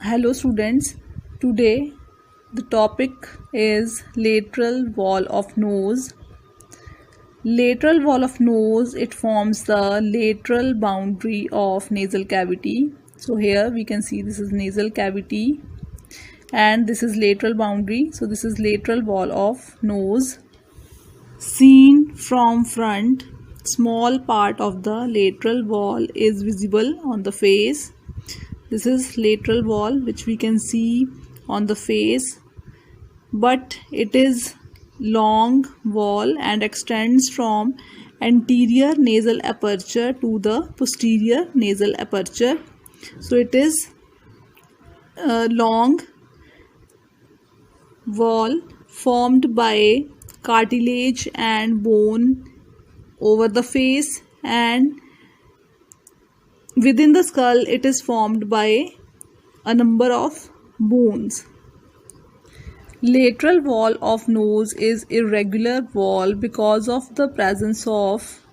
Hello students, today the topic is lateral wall of nose. Lateral wall of nose, it forms the lateral boundary of nasal cavity. So here we can see this is nasal cavity and this is lateral boundary. So this is lateral wall of nose. Seen from front, small part of the lateral wall is visible on the face. This is lateral wall which we can see on the face, but it is long wall and extends from anterior nasal aperture to the posterior nasal aperture. So it is a long wall formed by cartilage and bone over the face, and within the skull it is formed by a number of bones. Lateral wall of nose is irregular wall because of the presence of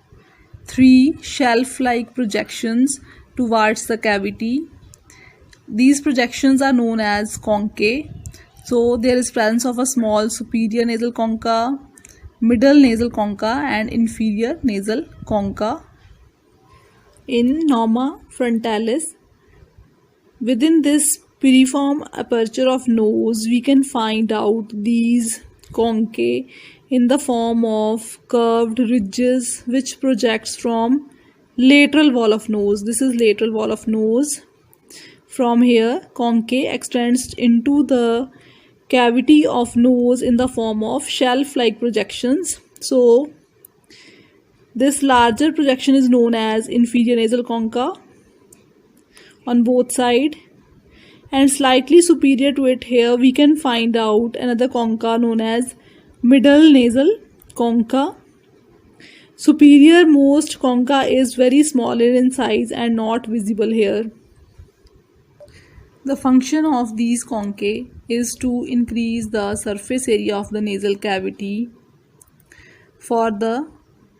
three shelf-like projections towards the cavity. These projections are known as conchae. So there is presence of a small superior nasal concha, middle nasal concha and inferior nasal concha. In norma frontalis, within this piriform aperture of nose, we can find out these conchae in the form of curved ridges which projects from lateral wall of nose. This is lateral wall of nose. From here, conchae extends into the cavity of nose in the form of shelf-like projections. So this larger projection is known as inferior nasal concha on both sides, and slightly superior to it here we can find out another concha known as middle nasal concha. Superior most concha is very smaller in size and not visible here. The function of these conchae is to increase the surface area of the nasal cavity for the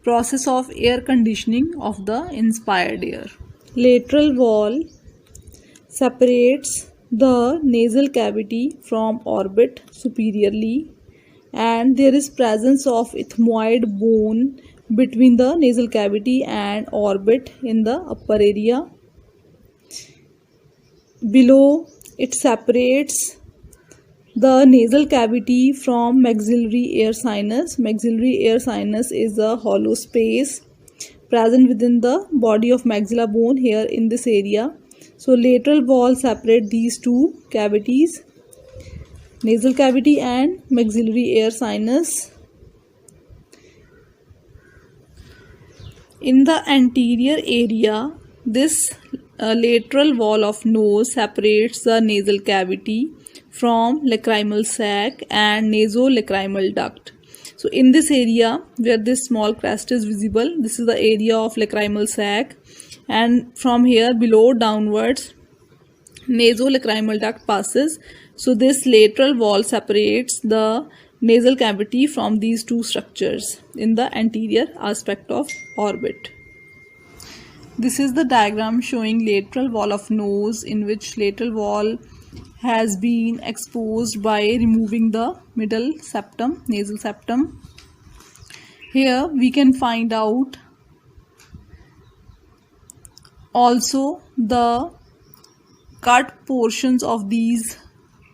process of air conditioning of the inspired air. Lateral wall separates the nasal cavity from orbit superiorly, and there is presence of ethmoid bone between the nasal cavity and orbit in the upper area. Below, it separates the nasal cavity from maxillary air sinus. Maxillary air sinus is a hollow space present within the body of maxilla bone here in this area. So lateral wall separate these two cavities, nasal cavity and maxillary air sinus. In the anterior area, this lateral wall of nose separates the nasal cavity from lacrimal sac and nasolacrimal duct. So in this area where this small crest is visible, this is the area of lacrimal sac, and from here below downwards nasolacrimal duct passes. So this lateral wall separates the nasal cavity from these two structures in the anterior aspect of orbit. This is the diagram showing lateral wall of nose, in which lateral wall has been exposed by removing the middle septum, nasal septum. Here we can find out also the cut portions of these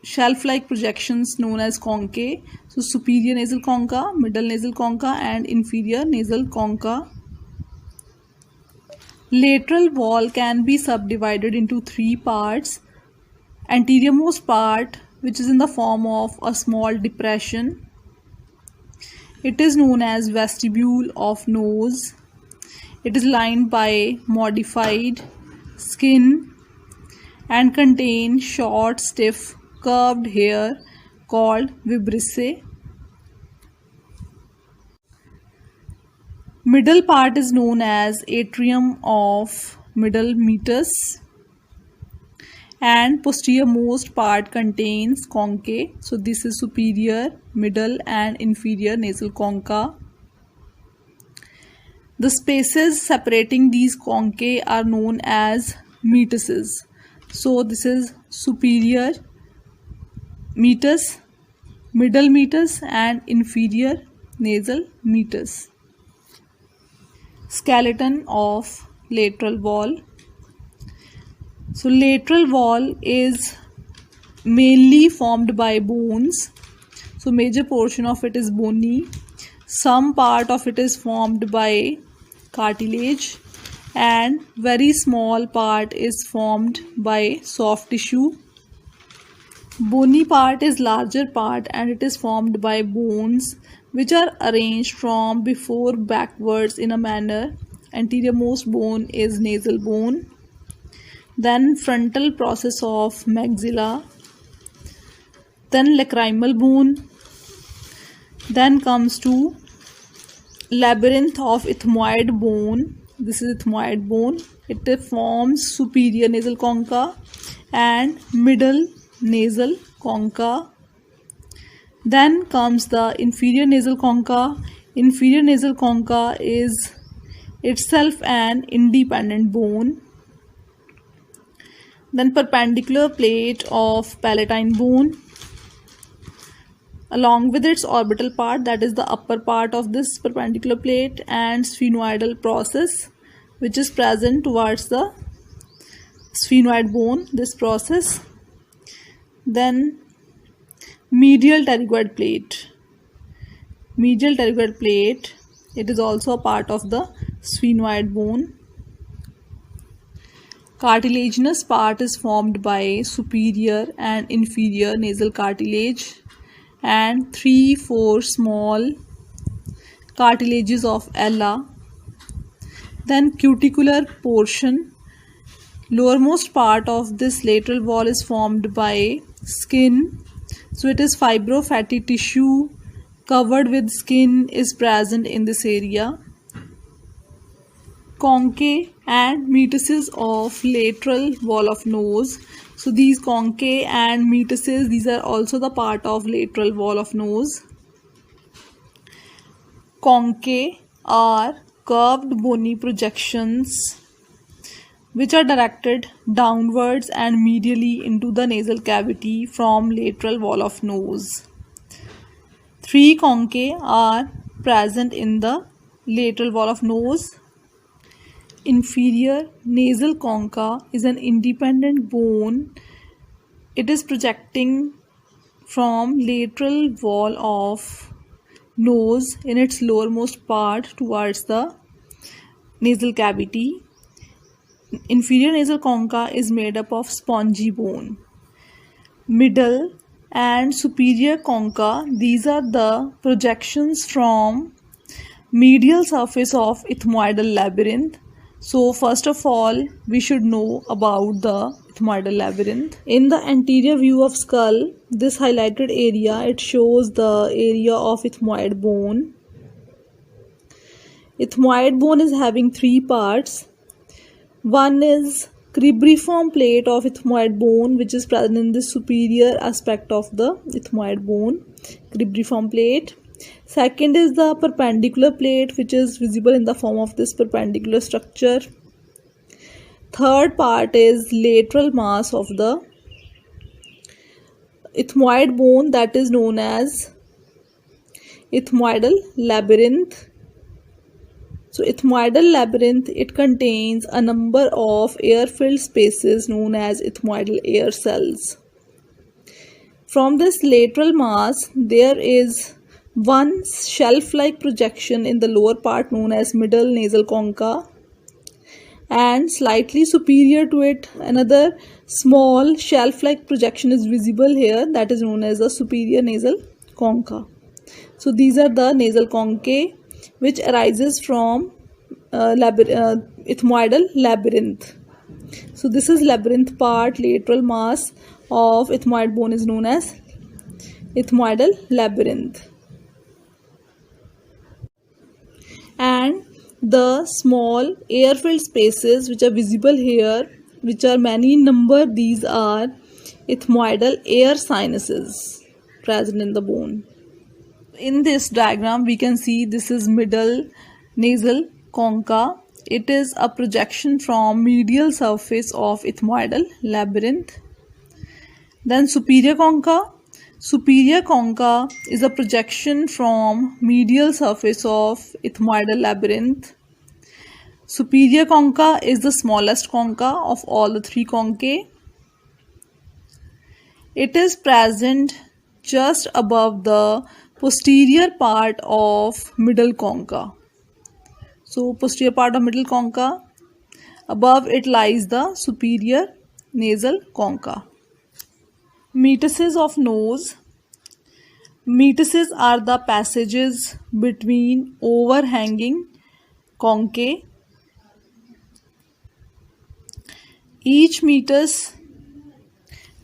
shelf-like projections known as conchae. So superior nasal concha, middle nasal concha and inferior nasal concha. Lateral wall can be subdivided into three parts. Anteriormost part, which is in the form of a small depression, it is known as vestibule of nose. It is lined by modified skin and contain short, stiff, curved hair called vibrissae. Middle part is known as atrium of middle meatus, and posteriormost part contains conchae. So this is superior, middle and inferior nasal concha. The spaces separating these conchae are known as meatuses. So this is superior meatus, middle meatus and inferior nasal meatus. Skeleton of lateral wall. So lateral wall is mainly formed by bones. So major portion of it is bony. Some part of it is formed by cartilage and very small part is formed by soft tissue. Bony part is larger part and it is formed by bones which are arranged from before backwards in a manner. Anteriormost bone is nasal bone. Then frontal process of maxilla. Then lacrimal bone. Then comes to labyrinth of ethmoid bone. This is ethmoid bone. It forms superior nasal concha and middle nasal concha. Then comes the inferior nasal concha. Inferior nasal concha is itself an independent bone. Then perpendicular plate of palatine bone along with its orbital part, that is the upper part of this perpendicular plate, and sphenoidal process which is present towards the sphenoid bone, this process. Then medial pterygoid plate. Medial pterygoid plate, it is also a part of the sphenoid bone. Cartilaginous part is formed by superior and inferior nasal cartilage and 3-4 small cartilages of ala. Then cuticular portion. Lowermost part of this lateral wall is formed by skin. So it is fibrofatty tissue covered with skin is present in this area. Conchae and meatuses of lateral wall of nose. So these conchae and meatuses, these are also the part of lateral wall of nose. Conchae are curved bony projections which are directed downwards and medially into the nasal cavity from lateral wall of nose. 3 conchae are present in the lateral wall of nose. Inferior nasal concha is an independent bone. It is projecting from lateral wall of nose in its lowermost part towards the nasal cavity. Inferior nasal concha is made up of spongy bone. Middle and superior concha, these are the projections from medial surface of ethmoidal labyrinth. So first of all, we should know about the ethmoidal labyrinth. In the anterior view of skull, this highlighted area, it shows the area of ethmoid bone. Ethmoid bone is having 3 parts. One is cribriform plate of ethmoid bone which is present in the superior aspect of the ethmoid bone, cribriform plate. Second is the perpendicular plate which is visible in the form of this perpendicular structure. Third part is lateral mass of the ethmoid bone, that is known as ethmoidal labyrinth. So ethmoidal labyrinth, it contains a number of air-filled spaces known as ethmoidal air cells. From this lateral mass, there is one shelf-like projection in the lower part known as middle nasal concha, and slightly superior to it another small shelf-like projection is visible here, that is known as the superior nasal concha. So these are the nasal conchae which arises from ethmoidal labyrinth. So this is labyrinth part. Lateral mass of ethmoid bone is known as ethmoidal labyrinth. And the small air-filled spaces which are visible here, which are many in number, these are ethmoidal air sinuses present in the bone. In this diagram, we can see this is middle nasal concha It is a projection from medial surface of ethmoidal labyrinth. Then superior concha. Superior concha is a projection from medial surface of ethmoidal labyrinth. Superior concha is the smallest concha of all the three conchae. It is present just above the posterior part of middle concha. So posterior part of middle concha, above it lies the superior nasal concha. Metacies of nose. Metacies are the passages between overhanging conchae. Each meatus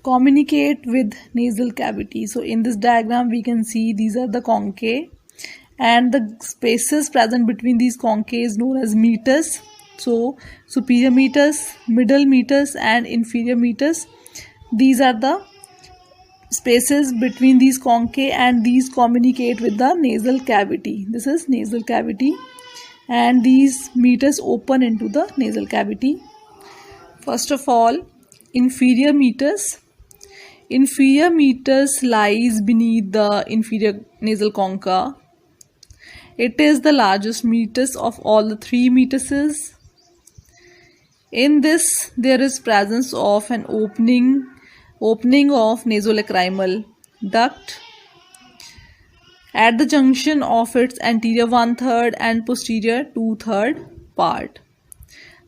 communicate with nasal cavity. So in this diagram we can see these are the conchae, and the spaces present between these conchae is known as meatus. So superior meatus, middle meatus and inferior meatus, these are the spaces between these conchae, and these communicate with the nasal cavity. This is nasal cavity, and these meatus open into the nasal cavity. First of all, inferior meatus. Inferior meatus lies beneath the inferior nasal concha. It is the largest meatus of all the three meatuses. In this, there is presence of an opening of nasolacrimal duct at the junction of its anterior 1/3 and posterior 2/3 part.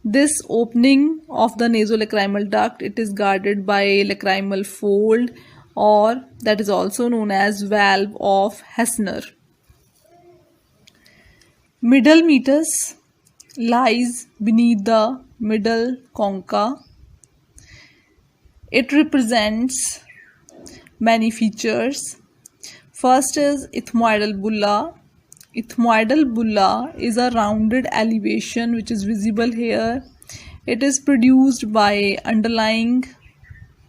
This opening of the nasolacrimal duct, it is guarded by a lacrimal fold, or that is also known as valve of Hessner. Middle meatus lies beneath the middle concha. It represents many features. First is ethmoidal bulla. Ethmoidal bulla is a rounded elevation which is visible here. It is produced by underlying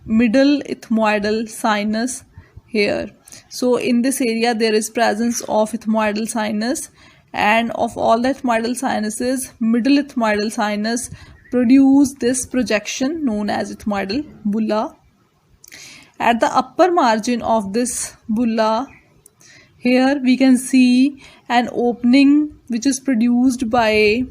middle ethmoidal sinus here. So in this area there is presence of ethmoidal sinus, and of all the ethmoidal sinuses, middle ethmoidal sinus produce this projection known as ethmoidal bulla. At the upper margin of this bulla, here we can see an opening which is produced by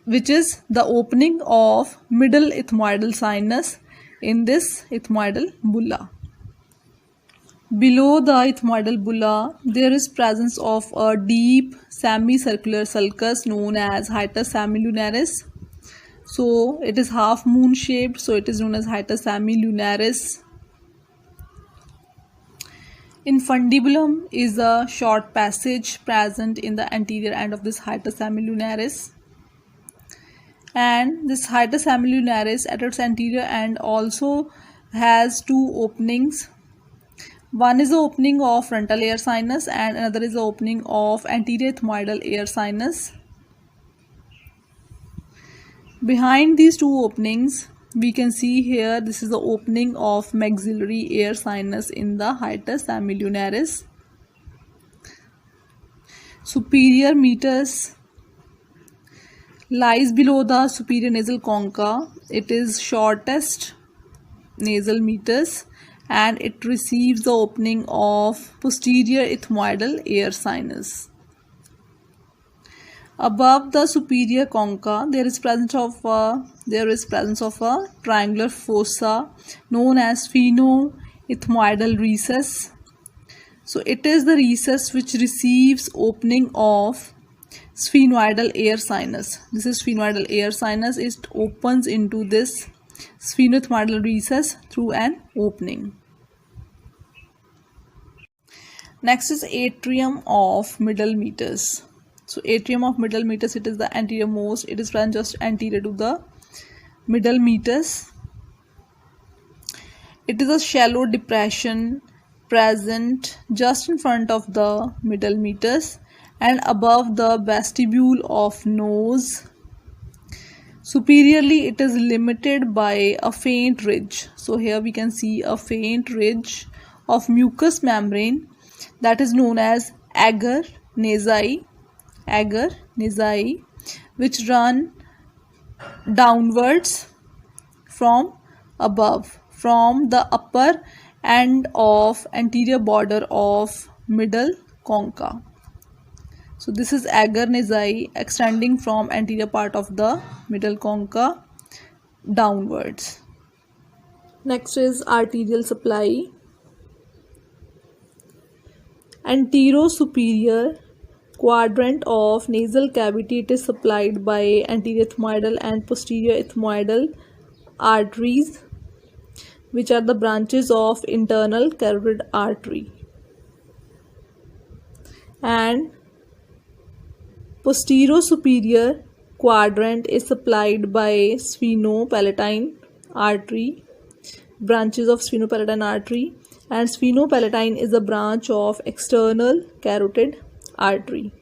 which is the opening of middle ethmoidal sinus in this ethmoidal bulla. Below the ethmoidal bulla, there is presence of a deep semicircular sulcus known as hiatus semilunaris. So it is half moon shaped, so it is known as hiatus semilunaris. Infundibulum is a short passage present in the anterior end of this hiatus semilunaris. And this hiatus semilunaris at its anterior end also has two openings. One is the opening of frontal air sinus and another is the opening of anterior ethmoidal air sinus. Behind these two openings, we can see here this is the opening of maxillary air sinus in the hiatus semilunaris. Superior meatus lies below the superior nasal concha. It is shortest nasal meatus, and it receives the opening of posterior ethmoidal air sinus. Above the superior concha, there is presence of a triangular fossa known as sphenoethmoidal recess. So it is the recess which receives opening of sphenoidal air sinus. This is sphenoidal air sinus. It opens into this sphenoethmoidal recess through an opening. Next is atrium of middle meatus. So atrium of middle meatus, it is the anterior most. It is present just anterior to the middle meatus. It is a shallow depression present just in front of the middle meatus and above the vestibule of nose. Superiorly, it is limited by a faint ridge. So here we can see a faint ridge of mucous membrane that is known as agar nasi. agar nasai, which run downwards from above, from the upper end of anterior border of middle concha. So this is agar nasai extending from anterior part of the middle concha downwards. Next is arterial supply. Anterosuperior quadrant of nasal cavity, it is supplied by anterior ethmoidal and posterior ethmoidal arteries, which are the branches of internal carotid artery. And posterior-superior quadrant is supplied by sphenopalatine artery, branches of sphenopalatine artery, and sphenopalatine is a branch of external carotid artery.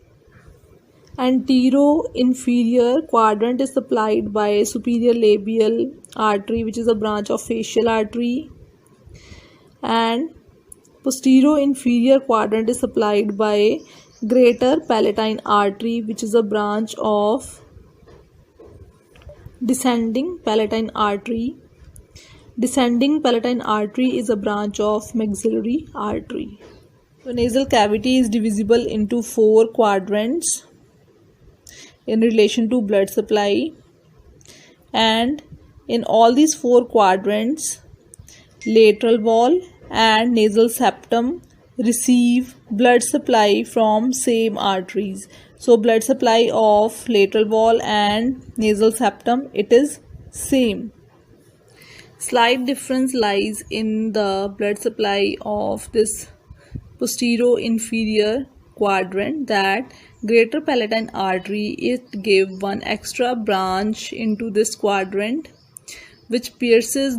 Antero-inferior quadrant is supplied by superior labial artery, which is a branch of facial artery, and posterior-inferior quadrant is supplied by greater palatine artery, which is a branch of descending palatine artery. Descending palatine artery is a branch of maxillary artery. So nasal cavity is divisible into 4 quadrants in relation to blood supply, and in all these 4 quadrants, lateral wall and nasal septum receive blood supply from same arteries. So blood supply of lateral wall and nasal septum, it is same. Slight difference lies in the blood supply of this posterior-inferior quadrant, that greater palatine artery, it gave one extra branch into this quadrant which pierces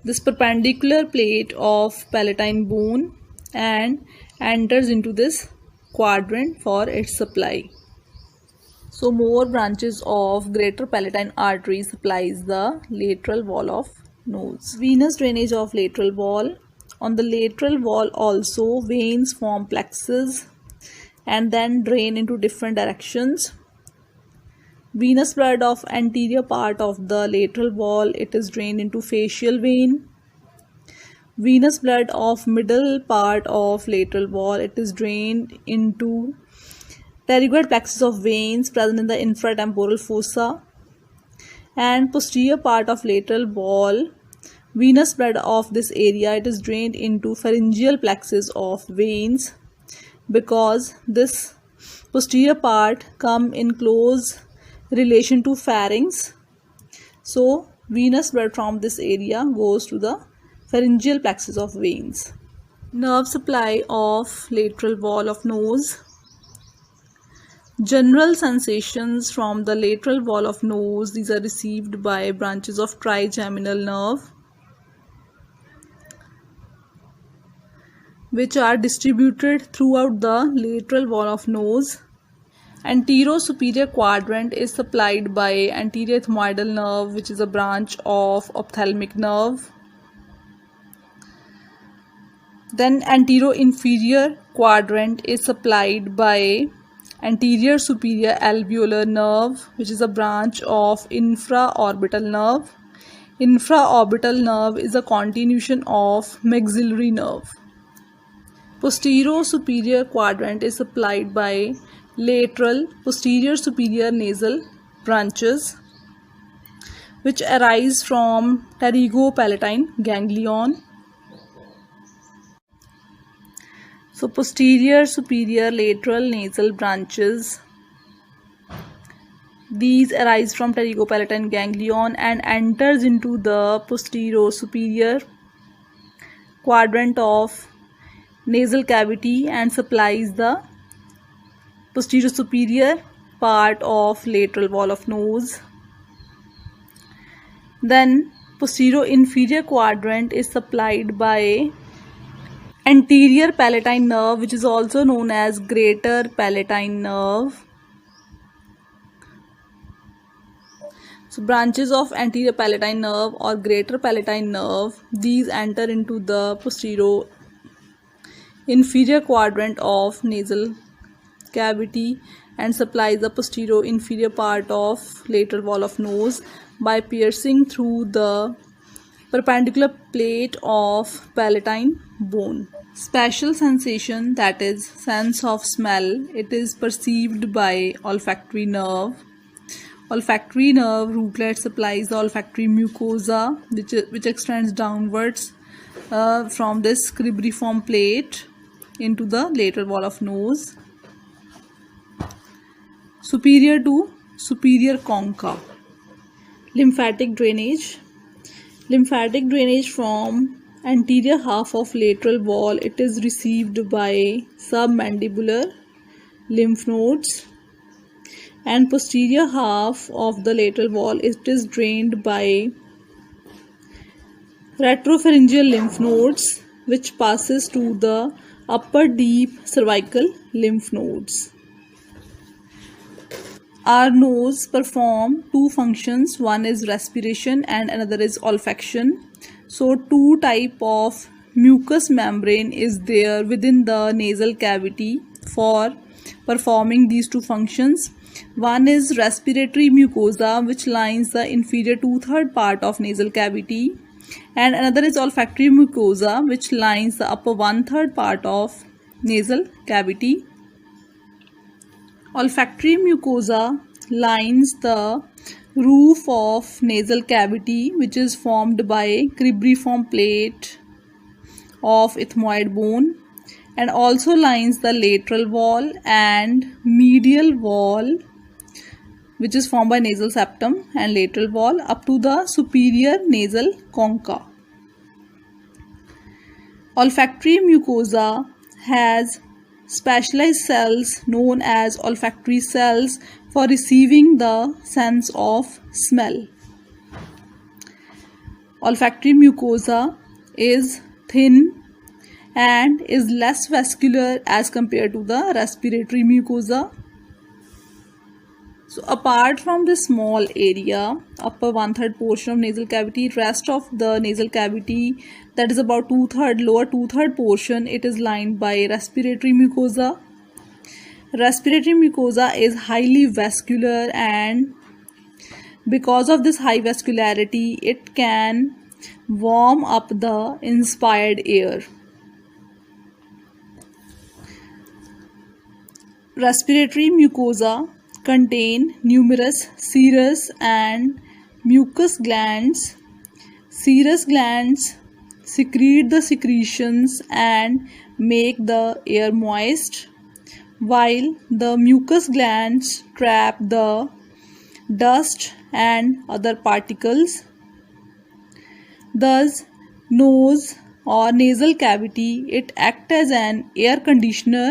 this perpendicular plate of palatine bone and enters into this quadrant for its supply. So more branches of greater palatine artery supplies the lateral wall of nose. Venous drainage of lateral wall. On the lateral wall also veins form plexus and then drain into different directions. Venous blood of anterior part of the lateral wall, it is drained into facial vein. Venous blood of middle part of lateral wall, it is drained into pterygoid plexus of veins present in the infratemporal fossa. And posterior part of lateral wall, venous blood of this area, it is drained into pharyngeal plexus of veins, because this posterior part come in close relation to pharynx. So venous blood from this area goes to the pharyngeal plexus of veins. Nerve supply of lateral wall of nose. General sensations from the lateral wall of nose, these are received by branches of trigeminal nerve, which are distributed throughout the lateral wall of nose. Anterosuperior quadrant is supplied by anterior ethmoidal nerve, which is a branch of ophthalmic nerve. Then anteroinferior quadrant is supplied by anterior superior alveolar nerve, which is a branch of infraorbital nerve. Infraorbital nerve is a continuation of maxillary nerve. Posterior superior quadrant is supplied by lateral posterior superior nasal branches, which arise from pterygopalatine ganglion. So posterior superior lateral nasal branches, these arise from pterygopalatine ganglion and enters into the posterior superior quadrant of nasal cavity and supplies the posterior superior part of lateral wall of nose. Then posterior inferior quadrant is supplied by anterior palatine nerve, which is also known as greater palatine nerve. So branches of anterior palatine nerve or greater palatine nerve, these enter into the posterior inferior quadrant of nasal cavity and supplies the posterior inferior part of lateral wall of nose by piercing through the perpendicular plate of palatine bone. Spatial sensation, that is sense of smell, it is perceived by olfactory nerve. Olfactory nerve rootlet supplies the olfactory mucosa which extends downwards from this cribriform plate into the lateral wall of nose. Superior to superior concha. Lymphatic drainage. Lymphatic drainage from anterior half of lateral wall, it is received by submandibular lymph nodes, and posterior half of the lateral wall, it is drained by retropharyngeal lymph nodes, which passes to the upper deep cervical lymph nodes. Our nose perform two functions, one is respiration and another is olfaction. So two type of mucous membrane is there within the nasal cavity for performing these two functions. One is respiratory mucosa, which lines the inferior 2/3 part of nasal cavity, and another is olfactory mucosa, which lines the upper 1/3 part of nasal cavity. Olfactory mucosa lines the roof of nasal cavity, which is formed by cribriform plate of ethmoid bone, and also lines the lateral wall and medial wall, which is formed by nasal septum and lateral wall up to the superior nasal concha. Olfactory mucosa has specialized cells known as olfactory cells for receiving the sense of smell. Olfactory mucosa is thin and is less vascular as compared to the respiratory mucosa. So apart from this small area, upper 1/3 portion of nasal cavity, rest of the nasal cavity, that is about 2/3, lower 2/3 portion, it is lined by respiratory mucosa. Respiratory mucosa is highly vascular, and because of this high vascularity, it can warm up the inspired air. Respiratory mucosa contain numerous serous and mucous glands. Serous glands secrete the secretions and make the air moist, while the mucous glands trap the dust and other particles. Thus, nose or nasal cavity, it acts as an air conditioner.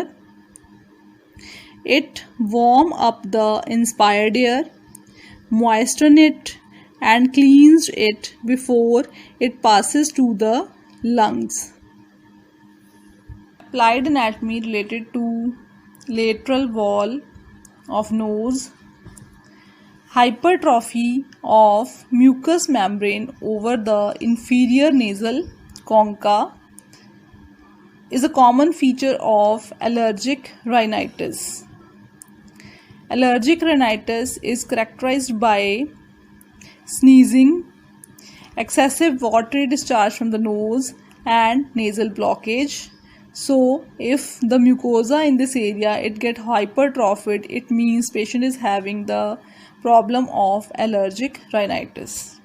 It warms up the inspired air, moistens it and cleans it before it passes to the lungs. Applied anatomy related to lateral wall of nose. Hypertrophy of mucous membrane over the inferior nasal concha is a common feature of allergic rhinitis. Allergic rhinitis is characterized by sneezing, excessive watery discharge from the nose, and nasal blockage. So if the mucosa in this area, it get hypertrophied, it means patient is having the problem of allergic rhinitis.